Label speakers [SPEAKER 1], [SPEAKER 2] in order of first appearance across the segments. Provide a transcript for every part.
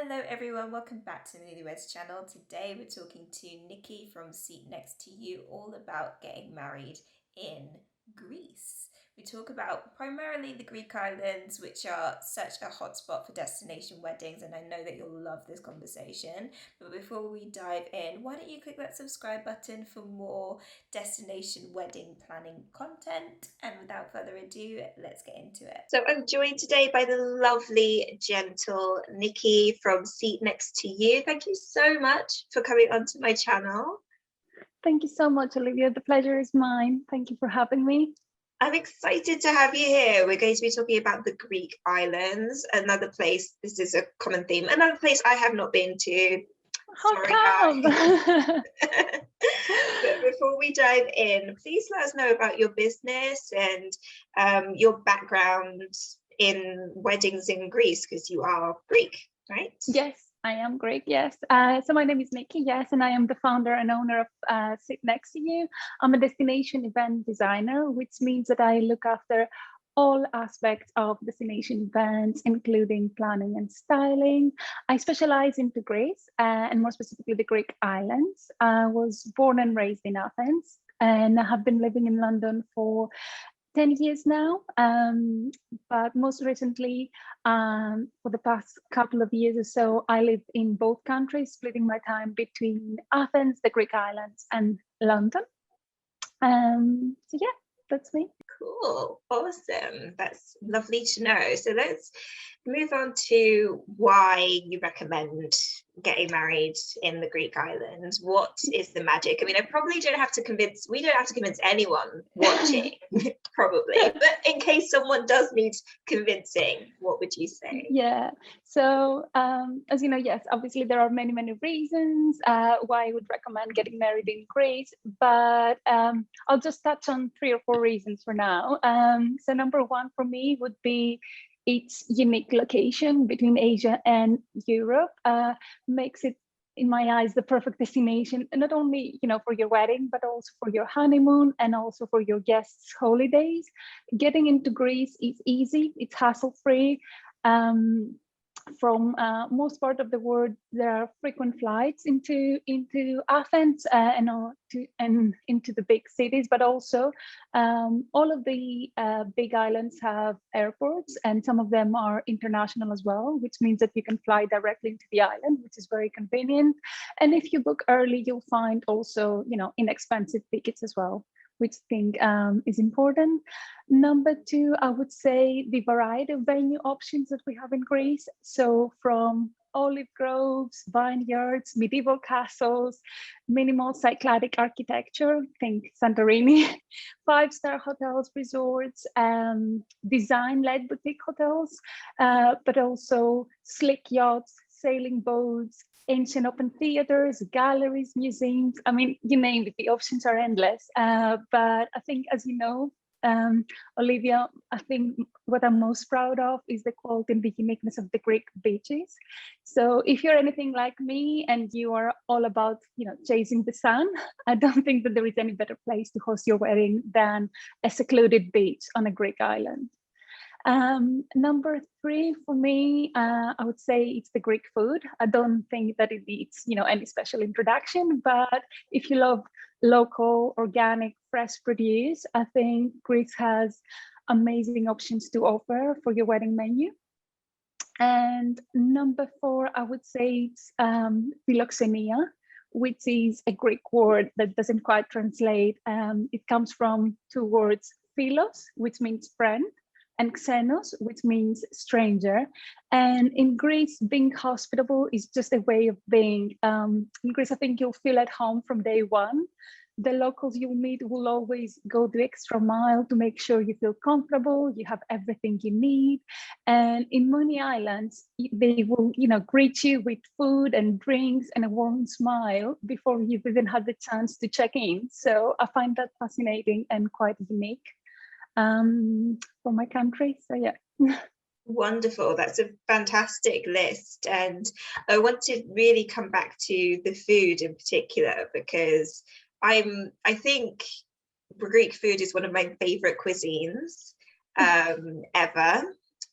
[SPEAKER 1] Hello everyone, welcome back to the Nulyweds channel. Today we're talking to Niki from Seat Next to You all about getting married in Greece. We talk about primarily the Greek islands, which are such a hotspot for destination weddings, and I know that you'll love this conversation. But before we dive in, why don't you click that subscribe button for more destination wedding planning content? And without further ado, let's get into it. So I'm joined today by the lovely, gentle Niki from Seat Next to You. Thank you so much for coming onto my channel.
[SPEAKER 2] Thank you so much, Olivia. The pleasure is mine. Thank you for having me.
[SPEAKER 1] I'm excited to have you here. We're going to be talking about the Greek islands, another place, this is a common theme, another place I have not been to.
[SPEAKER 2] How come?
[SPEAKER 1] But before we dive in, please let us know about your business and your background in weddings in Greece, because you are Greek, right?
[SPEAKER 2] Yes, I am Greek, yes. So my name is Niki, yes, and I am the founder and owner of Sit Next to You. I'm a destination event designer, which means that I look after all aspects of destination events, including planning and styling. I specialize into Greece, and more specifically the Greek islands. I was born and raised in Athens, and I have been living in London for 10 years now, but most recently, for the past couple of years or so, I lived in both countries, splitting my time between Athens, the Greek islands, and London. So yeah, that's me.
[SPEAKER 1] Cool, awesome. That's lovely to know. So let's move on to why you recommend getting married in the Greek islands. What is the magic? I mean, we don't have to convince anyone watching, probably, but in case someone does need convincing, what would you say?
[SPEAKER 2] Yeah, so as you know, yes, obviously there are many reasons why I would recommend getting married in Greece, but I'll just touch on 3 or 4 reasons for now. So number 1 for me would be its unique location between Asia and Europe. Makes it, in my eyes, the perfect destination, and not only for your wedding, but also for your honeymoon and also for your guests' holidays. Getting into Greece is easy, it's hassle-free. From most part of the world, there are frequent flights into Athens and into the big cities, but also all of the big islands have airports, and some of them are international as well, which means that you can fly directly into the island, which is very convenient. And if you book early, you'll find also inexpensive tickets as well, which I think is important. Number 2, I would say the variety of venue options that we have in Greece. So from olive groves, vineyards, medieval castles, minimal cycladic architecture, think Santorini, 5-star hotels, resorts, design-led boutique hotels, but also slick yachts, sailing boats, ancient open theaters, galleries, museums. I mean, you name it, the options are endless. But I think, as you know, Olivia, I think what I'm most proud of is the quality and the uniqueness of the Greek beaches. So if you're anything like me and you are all about, chasing the sun, I don't think that there is any better place to host your wedding than a secluded beach on a Greek island. Number 3 for me, I would say it's the Greek food. I don't think that it needs, any special introduction, but if you love local, organic, fresh produce, I think Greece has amazing options to offer for your wedding menu. And number 4, I would say it's philoxenia, which is a Greek word that doesn't quite translate. It comes from 2 words, philos, which means friend, and xenos, which means stranger. And in Greece, being hospitable is just a way of being. In Greece, I think you'll feel at home from day one. The locals you'll meet will always go the extra mile to make sure you feel comfortable, you have everything you need. And in many islands, they will, greet you with food and drinks and a warm smile before you've even had the chance to check in. So I find that fascinating and quite unique for my country. So yeah.
[SPEAKER 1] Wonderful, that's a fantastic list, and I want to really come back to the food in particular, because I think Greek food is one of my favorite cuisines ever.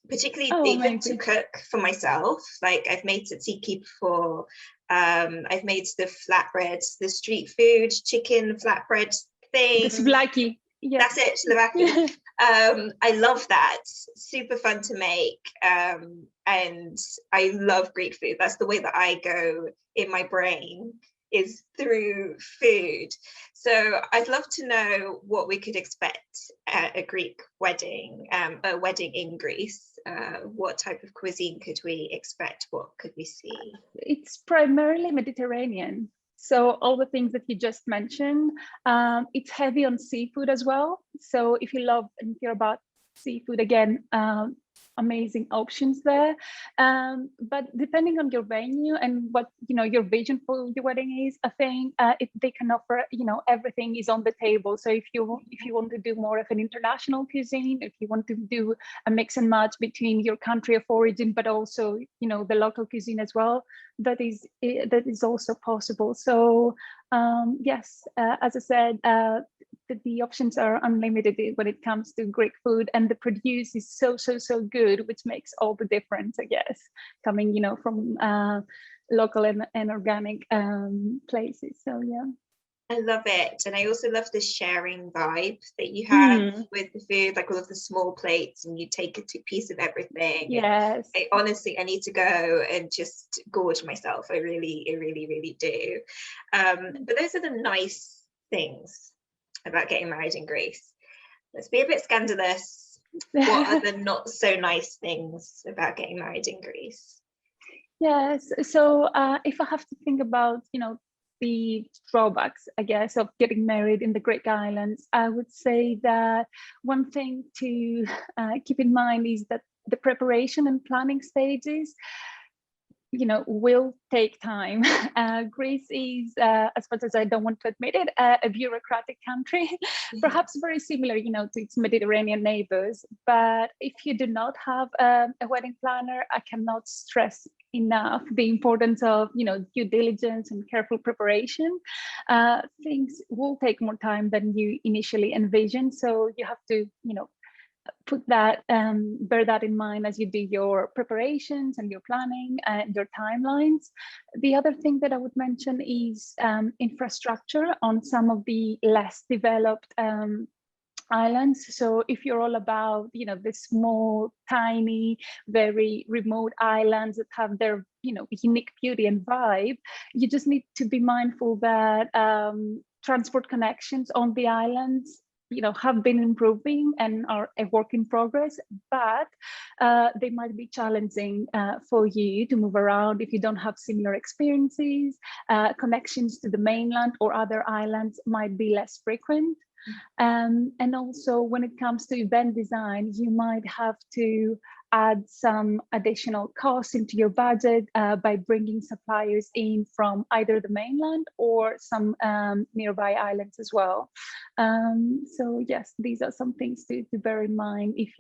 [SPEAKER 1] particularly
[SPEAKER 2] Oh,
[SPEAKER 1] even to
[SPEAKER 2] amazing.
[SPEAKER 1] cook for myself. Like I've made tzatziki before. I've made the flatbreads, the street food chicken flatbread
[SPEAKER 2] The
[SPEAKER 1] thing.
[SPEAKER 2] souvlaki. Yeah.
[SPEAKER 1] That's it, Slovakia. I love that. Super fun to make. And I love Greek food. That's the way that I go in my brain, is through food. So I'd love to know what we could expect at a Greek wedding, a wedding in Greece. What type of cuisine could we expect? What could we see?
[SPEAKER 2] It's primarily Mediterranean. So all the things that you just mentioned, it's heavy on seafood as well. So if you love and care about seafood, again, amazing options there. But depending on your venue and what your vision for your wedding is, I think they can offer, everything is on the table. So if you want to do more of an international cuisine, if you want to do a mix and match between your country of origin, but also the local cuisine as well, that is also possible. So yes, as I said, the options are unlimited when it comes to Greek food, and the produce is so good, which makes all the difference, I guess, coming from local and organic places. So yeah.
[SPEAKER 1] I love it. And I also love the sharing vibe that you have with the food, like all of the small plates and you take a piece of everything.
[SPEAKER 2] Yes.
[SPEAKER 1] I honestly need to go and just gorge myself. I really do. But those are the nice things about getting married in Greece. Let's be a bit scandalous. What are the not so nice things about getting married in Greece?
[SPEAKER 2] Yes. So if I have to think about, the drawbacks, I guess, of getting married in the Greek islands, I would say that one thing to keep in mind is that the preparation and planning stages will take time. Greece is, as much as I don't want to admit it, a bureaucratic country, perhaps very similar, to its Mediterranean neighbors. But if you do not have a wedding planner, I cannot stress enough the importance of, due diligence and careful preparation. Things will take more time than you initially envisioned. So you have to, put that bear that in mind as you do your preparations and your planning and your timelines. The other thing that I would mention is infrastructure on some of the less developed islands. So if you're all about the small, tiny, very remote islands that have their unique beauty and vibe, you just need to be mindful that transport connections on the islands have been improving and are a work in progress, but they might be challenging for you to move around if you don't have similar experiences. Connections to the mainland or other islands might be less frequent. And also when it comes to event design, you might have to add some additional costs into your budget by bringing suppliers in from either the mainland or some nearby islands as well. So yes, these are some things to bear in mind if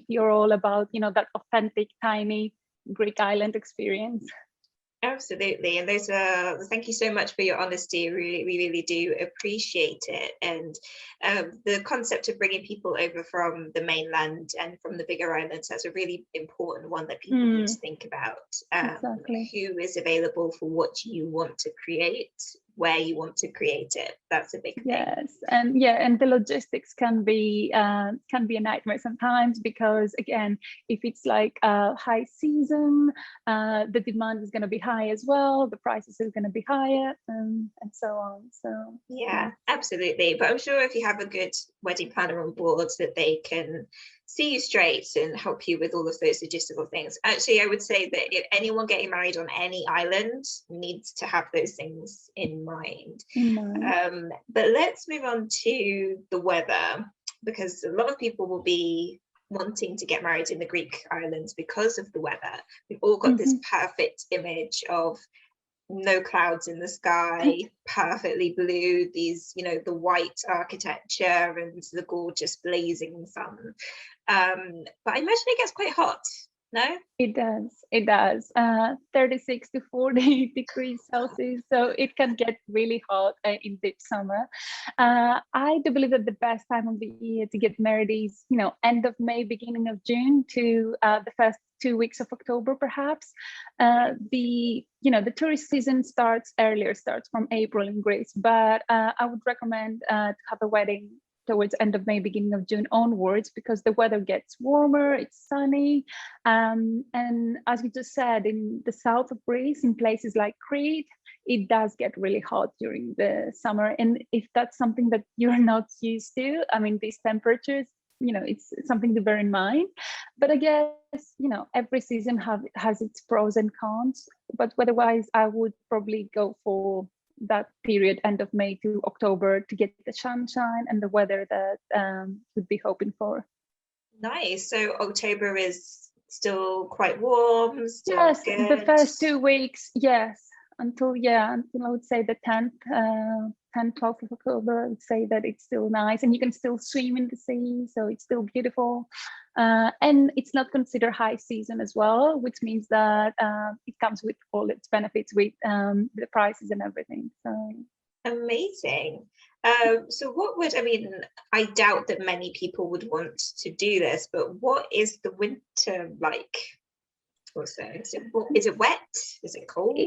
[SPEAKER 2] you're all about that authentic, tiny Greek island experience.
[SPEAKER 1] Absolutely. And those are, thank you so much for your honesty. We really do appreciate it. And the concept of bringing people over from the mainland and from the bigger islands, that's a really important one that people need to think about.
[SPEAKER 2] Exactly.
[SPEAKER 1] Who is available for what you want to create, where you want to create it. That's a big thing.
[SPEAKER 2] Yes, and the logistics can be a nightmare sometimes, because again, if it's like a high season, the demand is going to be high as well, the prices are going to be higher, and so on. So
[SPEAKER 1] yeah, absolutely. But I'm sure if you have a good wedding planner on board, that they can see you straight and help you with all of those logistical things. Actually, I would say that if anyone getting married on any island needs to have those things in mind. But let's move on to the weather, because a lot of people will be wanting to get married in the Greek islands because of the weather. We've all got this perfect image of no clouds in the sky, perfectly blue, these, the white architecture and the gorgeous blazing sun. But I imagine it gets quite hot No?
[SPEAKER 2] It does. It does. 36 to 40 degrees Celsius. So it can get really hot in deep summer. I do believe that the best time of the year to get married is, end of May, beginning of June to the first 2 weeks of October, perhaps. The tourist season starts earlier, starts from April in Greece. But I would recommend to have a wedding towards end of May, beginning of June onwards, because the weather gets warmer, it's sunny. And as you just said, in the south of Greece, in places like Crete, it does get really hot during the summer. And if that's something that you're not used to, I mean, these temperatures, it's something to bear in mind. But I guess, every season has its pros and cons. But otherwise, I would probably go for that period, end of May to October, to get the sunshine and the weather that we'd be hoping for.
[SPEAKER 1] Nice. So October is still quite warm, still
[SPEAKER 2] yes,
[SPEAKER 1] good.
[SPEAKER 2] The first 2 weeks, yes, until I would say the 10th, 12th of October, I would say that it's still nice, and you can still swim in the sea, so it's still beautiful. And it's not considered high season as well, which means that it comes with all its benefits, with the prices and everything. So
[SPEAKER 1] amazing. So I doubt that many people would want to do this, but what is the winter like? Also, is it wet? Is it cold?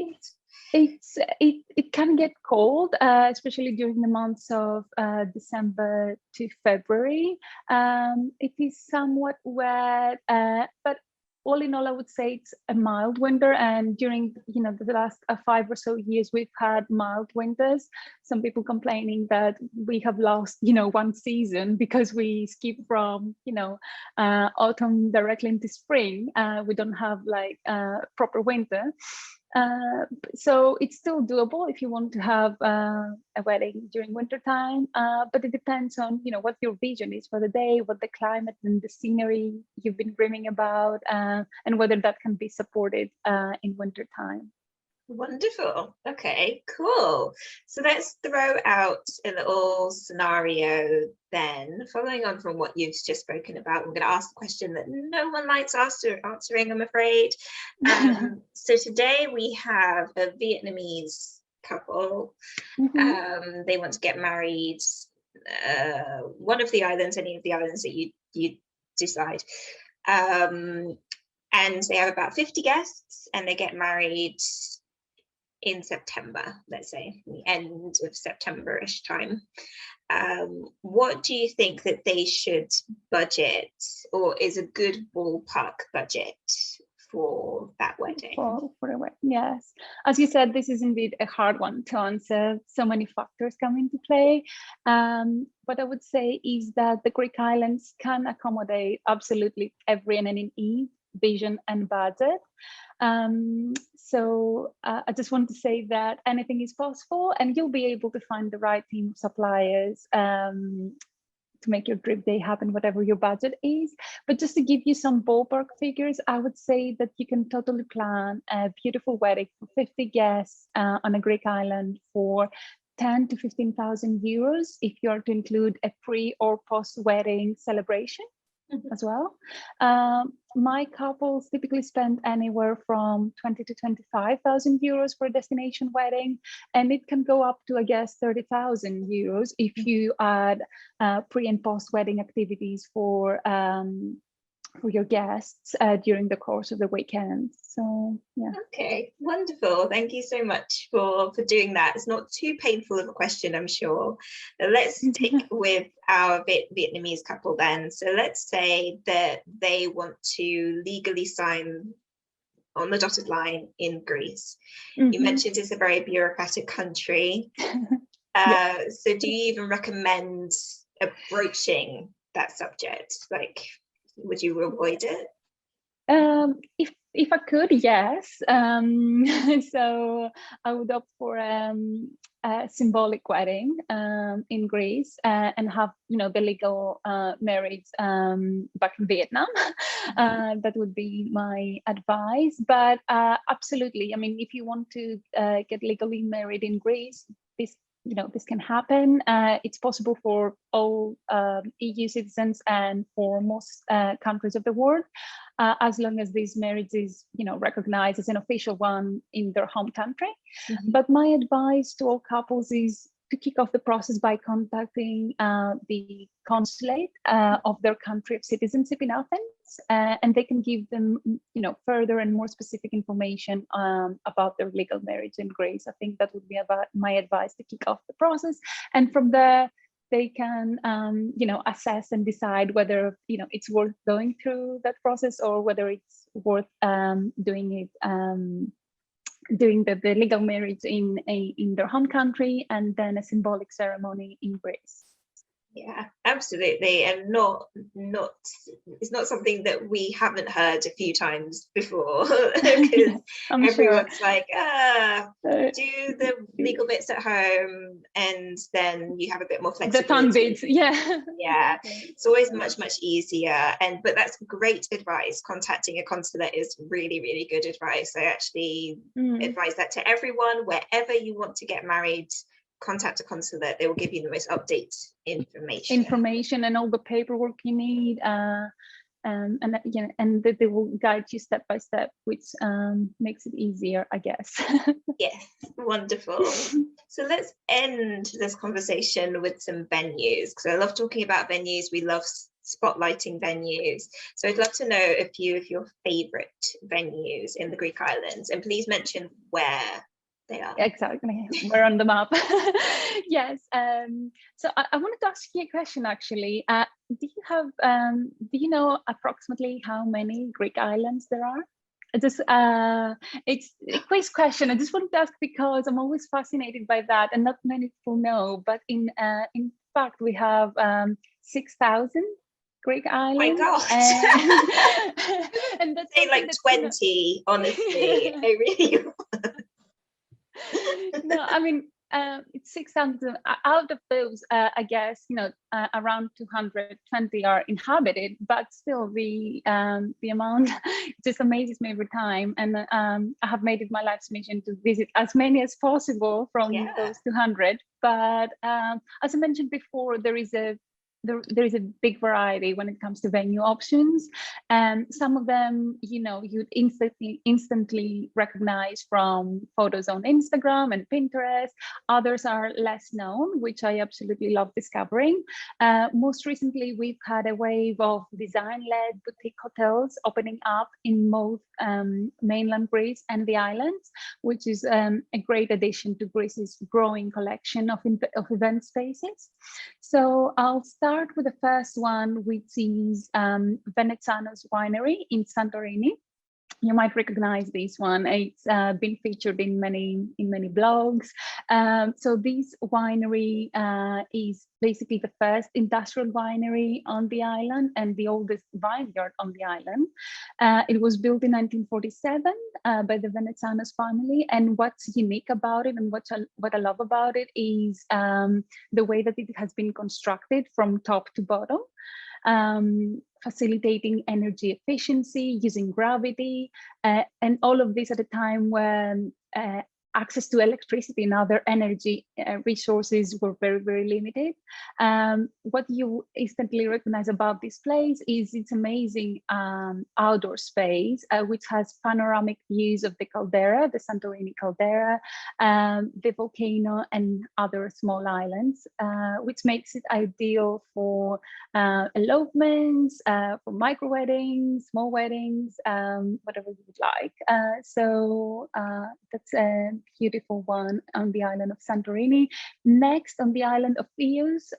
[SPEAKER 2] It can get cold, especially during the months of December to February. It is somewhat wet, but all in all, I would say it's a mild winter. And during the last 5 or so years, we've had mild winters. Some people complaining that we have lost one season because we skip from autumn directly into spring. We don't have like proper winter. So it's still doable if you want to have a wedding during winter time, but it depends on what your vision is for the day, what the climate and the scenery you've been dreaming about, and whether that can be supported in winter time.
[SPEAKER 1] Wonderful. Okay, cool. So let's throw out a little scenario then. Following on from what you've just spoken about, I'm going to ask a question that no one likes answering, I'm afraid. So today we have a Vietnamese couple.
[SPEAKER 2] Mm-hmm.
[SPEAKER 1] They want to get married. One of the islands, any of the islands that you decide. And they have about 50 guests, and they get married in September, let's say, the end of September-ish time. What do you think that they should budget, or is a good ballpark budget for that wedding?
[SPEAKER 2] For a wedding, yes. As you said, this is indeed a hard one to answer. So many factors come into play. What I would say is that the Greek islands can accommodate absolutely every and any need, vision and budget. So I just want to say that anything is possible, and you'll be able to find the right team of suppliers to make your trip day happen, whatever your budget is. But just to give you some ballpark figures, I would say that you can totally plan a beautiful wedding for 50 guests on a Greek island for 10 to 15,000 euros if you are to include a pre or post-wedding celebration as well. My couples typically spend anywhere from 20 to 25,000 euros for a destination wedding, and it can go up to, I guess, 30,000 euros if you add pre and post wedding activities for your guests during the course of the weekend. So yeah.
[SPEAKER 1] Okay, wonderful. Thank you so much for doing that. It's not too painful of a question, I'm sure. Let's stick with our Vietnamese couple then. So let's say that they want to legally sign on the dotted line in Greece. You mentioned it's a very bureaucratic country. So do you even recommend approaching that subject? Like, would you avoid it?
[SPEAKER 2] If I could, yes. So I would opt for a symbolic wedding in Greece and have the legal marriage back in Vietnam. That would be my advice. But absolutely, I mean, if you want to get legally married in Greece, this this can happen. It's possible for all EU citizens and for most countries of the world, as long as this marriage is, recognized as an official one in their home country.
[SPEAKER 1] Mhm.
[SPEAKER 2] But my advice to all couples is to kick off the process by contacting the consulate of their country of citizenship in Athens, and they can give them, further and more specific information about their legal marriage in Greece. I think that would be my advice to kick off the process, and from there they can, assess and decide whether it's worth going through that process or whether it's worth doing the legal marriage in their home country and then a symbolic ceremony in Greece.
[SPEAKER 1] Yeah, absolutely. And not it's not something that we haven't heard a few times before, because everyone's
[SPEAKER 2] sure.
[SPEAKER 1] like, do the legal bits at home and then you have a bit more flexibility.
[SPEAKER 2] The fun bits, yeah.
[SPEAKER 1] Yeah, it's always much easier. But that's great advice. Contacting a consulate is really good advice. I actually advise that to everyone. Wherever you want to get married, contact a consulate. They will give you the most updated information
[SPEAKER 2] and all the paperwork you need, and they will guide you step by step, which makes it easier, I guess.
[SPEAKER 1] Yes, wonderful. So let's end this conversation with some venues, because I love talking about venues. We love spotlighting venues. So I'd love to know a few of your favorite venues in the Greek islands, and please mention where they are.
[SPEAKER 2] Exactly, we're on the map. Yes. So I wanted to ask you a question, actually. Do you know approximately how many Greek islands there are? It's a quiz question. I just wanted to ask because I'm always fascinated by that, and not many people know. But in fact, we have 6,000 Greek islands.
[SPEAKER 1] Oh my God!
[SPEAKER 2] And that's
[SPEAKER 1] say like 20. Honestly, I really.
[SPEAKER 2] No, I mean, it's 600 out of those. I guess around 220 are inhabited, but still the amount just amazes me every time. And I have made it my life's mission to visit as many as possible from those 200. But as I mentioned before, there is a big variety when it comes to venue options, and some of them you'd instantly recognize from photos on Instagram and Pinterest. Others are less known, which I absolutely love discovering. Most recently, we've had a wave of design-led boutique hotels opening up in both mainland Greece and the islands, which is a great addition to Greece's growing collection of event spaces. So I'll start with the first one, which is Veneziano's Winery in Santorini. You might recognize this one. It's been featured in many blogs. So this winery is basically the first industrial winery on the island and the oldest vineyard on the island. It was built in 1947 by the Veneziano's family. And what's unique about it and what I love about it is the way that it has been constructed from top to bottom. Facilitating energy efficiency, using gravity, and all of this at a time when access to electricity and other energy resources were very limited. What you instantly recognize about this place is its amazing outdoor space, which has panoramic views of the caldera, the Santorini caldera, the volcano and other small islands, which makes it ideal for elopements, for micro weddings, small weddings, whatever you would like. So that's a beautiful one on the island of Santorini. Next, on the island of Ios,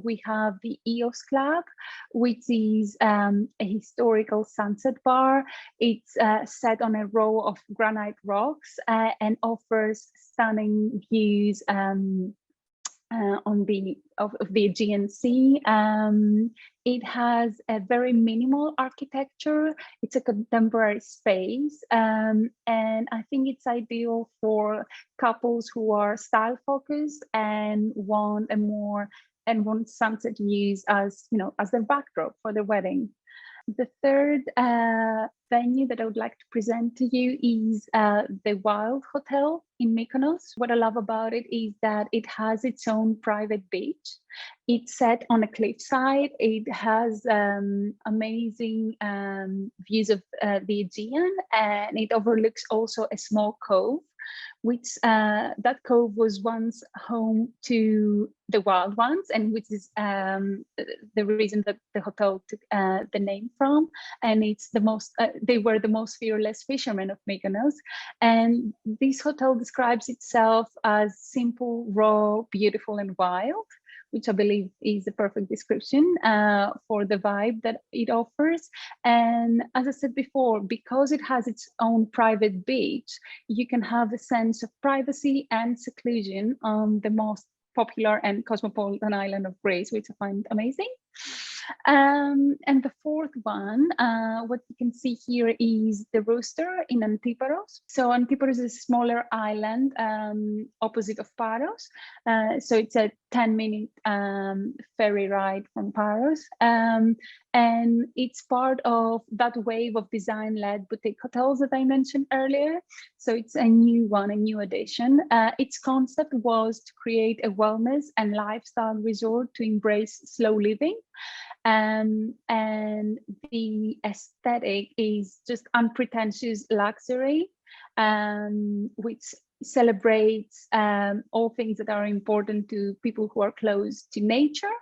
[SPEAKER 2] we have the Ios Club, which is a historical sunset bar. It's set on a row of granite rocks and offers stunning views of the Aegean Sea. It has a very minimal architecture. It's a contemporary space, and I think it's ideal for couples who are style focused and want sunset views as as their backdrop for their wedding. The third venue that I would like to present to you is the Wild Hotel in Mykonos. What I love about it is that it has its own private beach. It's set on a cliffside. It has amazing views of the Aegean, and it overlooks also a small cove, which that cove was once home to the wild ones, and which is the reason that the hotel took the name from. And it's the most, they were the most fearless fishermen of Mykonos. And this hotel describes itself as simple, raw, beautiful, and wild, which I believe is the perfect description for the vibe that it offers. And as I said before, because it has its own private beach, you can have a sense of privacy and seclusion on the most popular and cosmopolitan island of Greece, which I find amazing. And the fourth one, what you can see here is the Rooster in Antiparos. So Antiparos is a smaller island opposite of Paros. So it's a 10-minute ferry ride from Paros. And it's part of that wave of design-led boutique hotels that I mentioned earlier. So it's a new one, a new addition. Its concept was to create a wellness and lifestyle resort to embrace slow living. And the aesthetic is just unpretentious luxury, which celebrates all things that are important to people who are close to nature.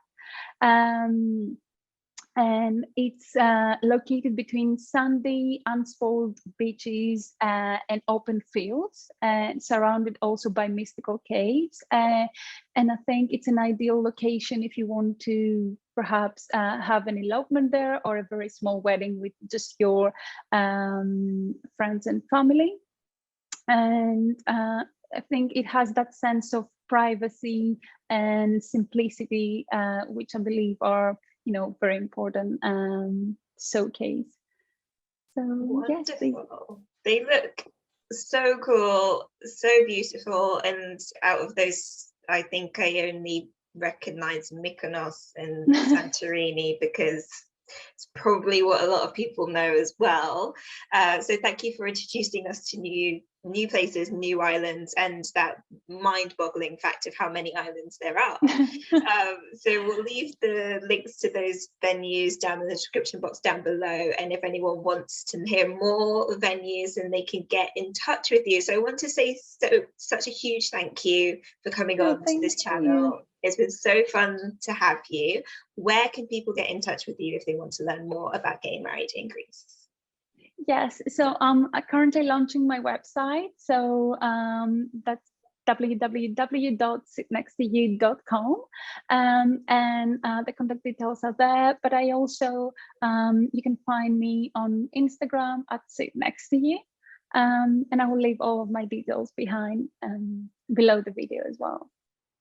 [SPEAKER 2] And it's located between sandy, unspoiled beaches and open fields, and surrounded also by mystical caves. And I think it's an ideal location if you want to perhaps have an elopement there, or a very small wedding with just your friends and family. And I think it has that sense of privacy and simplicity, which I believe are, very important showcase. So
[SPEAKER 1] wonderful. Yes, they look so cool, so beautiful. And out of those, I think I only recognize Mykonos and Santorini because it's probably what a lot of people know as well. So thank you for introducing us to new places, new islands, and that mind-boggling fact of how many islands there are. So we'll leave the links to those venues down in the description box down below, and if anyone wants to hear more venues, then they can get in touch with you. So I want to say such a huge thank you for coming on to this channel. It's been so fun to have you. Where can people get in touch with you if they want to learn more about getting married in Greece?
[SPEAKER 2] Yes, so I'm currently launching my website. So that's www.sitnextoyou.com, and the contact details are there. But I also, you can find me on Instagram at @sitnextoyou, and I will leave all of my details behind below the video as well.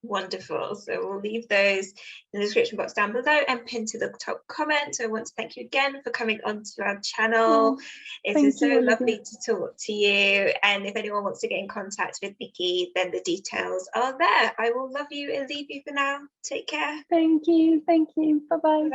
[SPEAKER 1] Wonderful. So we'll leave those in the description box down below and pinned to the top comment. So I want to thank you again for coming onto our channel. It's been so lovely to talk to you. And if anyone wants to get in contact with Niki, then the details are there. I will love you and leave you for now. Take care.
[SPEAKER 2] Thank you. Bye-bye.